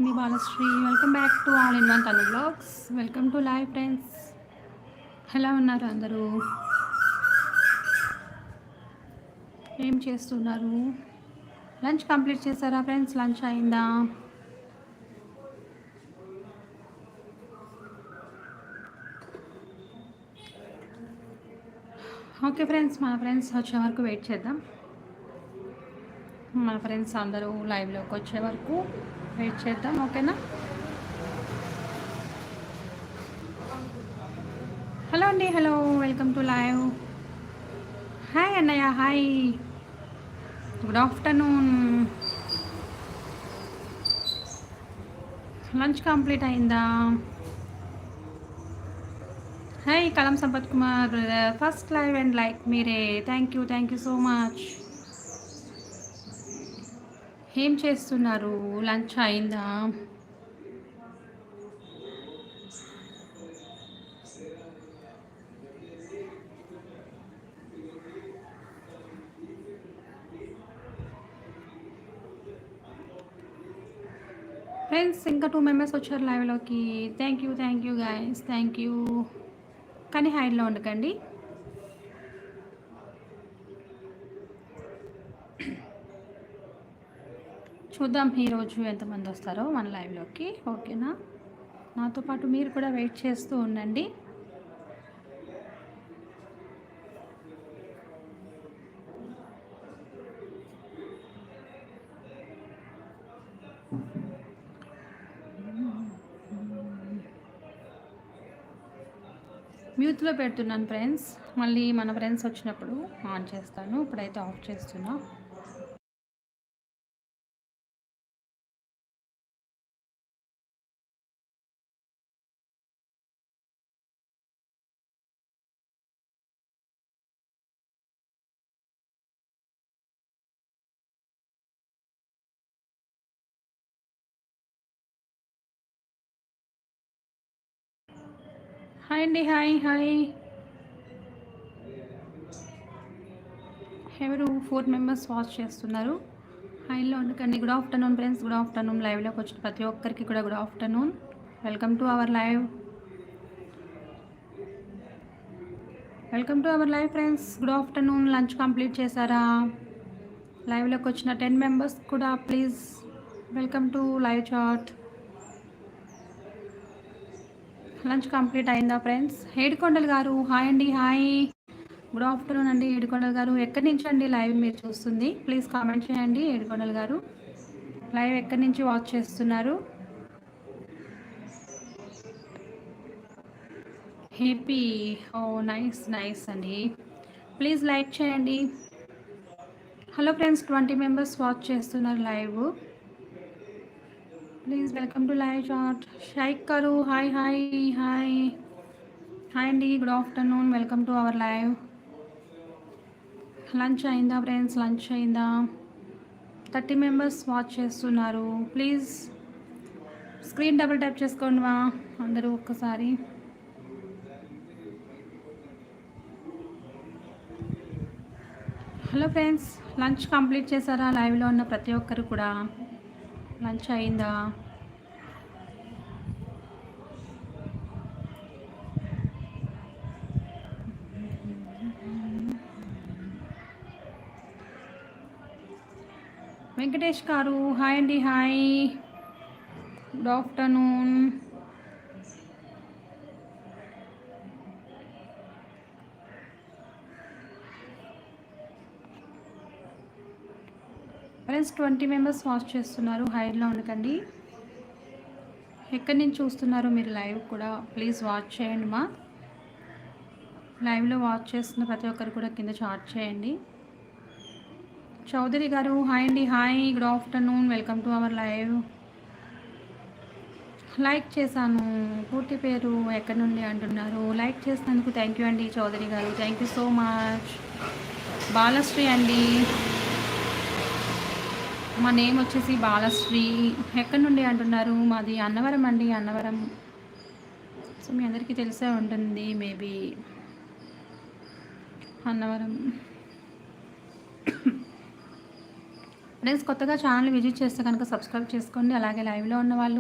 Me Balashri welcome back to all in one Tanu blogs. Welcome to live friends. ఎలా ఉన్నారు అందరూ? ఏం చేస్తున్నారు? లంచ్ కంప్లీట్ చేశారా ఫ్రెండ్స్? లంచ్ అయిందా? ఓకే ఫ్రెండ్స్, మన ఫ్రెండ్స్ వచ్చే వరకు వెయిట్ చేద్దాం. మన ఫ్రెండ్స్ అందరూ లైవ్లోకి వచ్చే వరకు వెయిట్ చేద్దాం, ఓకేనా? హలో అండి, hello, welcome to live. Hi అన్నయ్య, hi, good afternoon. Lunch complete అయిందా? Hi Kalam Sampath Kumar, first live and like మీరే. Thank you so much. ఏం చేస్తున్నారు? లంచ్ అయిందా? ఫ్రెండ్స్ ఇంకా 2 మెంబర్స్ వచ్చారు లైవ్లోకి. Thank you guys, thank you. కానీ హైడ్లో ఉండకండి. చూద్దాం ఈరోజు ఎంతమంది వస్తారో మన లైవ్లోకి, ఓకేనా? నాతో పాటు మీరు కూడా వెయిట్ చేస్తూ ఉండండి. మ్యూట్లో పెడుతున్నాను ఫ్రెండ్స్, మళ్ళీ మన ఫ్రెండ్స్ వచ్చినప్పుడు ఆన్ చేస్తాను. ఇప్పుడైతే ఆఫ్ చేస్తున్నా. హాయ్ అండి, హాయ్ హాయ్. ఎవరు 4 మెంబర్స్ వాచ్ చేస్తున్నారు? హైలో ఉండకండి. Good afternoon friends, good afternoon. లైవ్లోకి వచ్చిన ప్రతి ఒక్కరికి కూడా good afternoon. Welcome to our live. Welcome to our live friends. Good afternoon. Lunch complete చేశారా? లైవ్లోకి వచ్చిన 10 మెంబర్స్ కూడా please welcome to live chat. Lunch complete అయిందా ఫ్రెండ్స్? ఏడుకొండలు గారు హాయ్ అండి, హాయ్, గుడ్ ఆఫ్టర్నూన్ అండి. ఏడుకొండలు గారు ఎక్కడి నుంచి అండి లైవ్ మీరు చూస్తుంది? ప్లీజ్ కామెంట్ చేయండి. ఏడుకొండలు గారు లైవ్ ఎక్కడి నుంచి వాచ్ చేస్తున్నారు? హ్యాపీ, ఓ నైస్ నైస్ అండి. ప్లీజ్ లైక్ చేయండి. హలో ఫ్రెండ్స్, 20 మెంబర్స్ వాచ్ చేస్తున్నారు live. Please welcome to live chat. Shaik గారు హాయ్ హాయ్ హాయ్ హాయ్ అండి, good afternoon. Welcome to our live. Lunch అయిందా ఫ్రెండ్స్? లంచ్ అయిందా? 30 మెంబర్స్ వాచ్ చేస్తున్నారు. Please screen double tap చేసుకోండి మా అందరూ ఒక్కసారి. హలో ఫ్రెండ్స్, లంచ్ కంప్లీట్ చేశారా? లైవ్లో ఉన్న ప్రతి ఒక్కరు కూడా లంచ్ అయిందా? వెంకటేష్ గారు హాయ్ అండి, hi, good afternoon. Friends 20 members watch చేస్తున్నారు. హైడ్లో ఉండకండి. ఎక్కడి నుంచి చూస్తున్నారు మీరు లైవ్ కూడా ప్లీజ్ వాచ్ చేయండి మా. లైవ్లో వాచ్ చేస్తున్న ప్రతి ఒక్కరు కూడా కింద చాట్ చేయండి. చౌదరి గారు హాయ్ అండి, hi, good afternoon. Welcome to our live. Like చేశాను. పూర్తి పేరు ఎక్కడి నుండి అంటున్నారు? లైక్ చేసినందుకు థ్యాంక్ యూ అండి చౌదరి గారు, thank you so much. Balasri అండి, మా నేమ్ వచ్చేసి బాలశ్రీ. ఎక్కడి నుండి అంటున్నారు? మాది అన్నవరం అండి, అన్నవరం. సో మీ అందరికీ తెలిసే ఉంటుంది మేబీ అన్నవరం. ఫ్రెండ్స్ కొత్తగా ఛానల్ విజిట్ చేస్తే కనుక సబ్స్క్రైబ్ చేసుకోండి. అలాగే లైవ్లో ఉన్న వాళ్ళు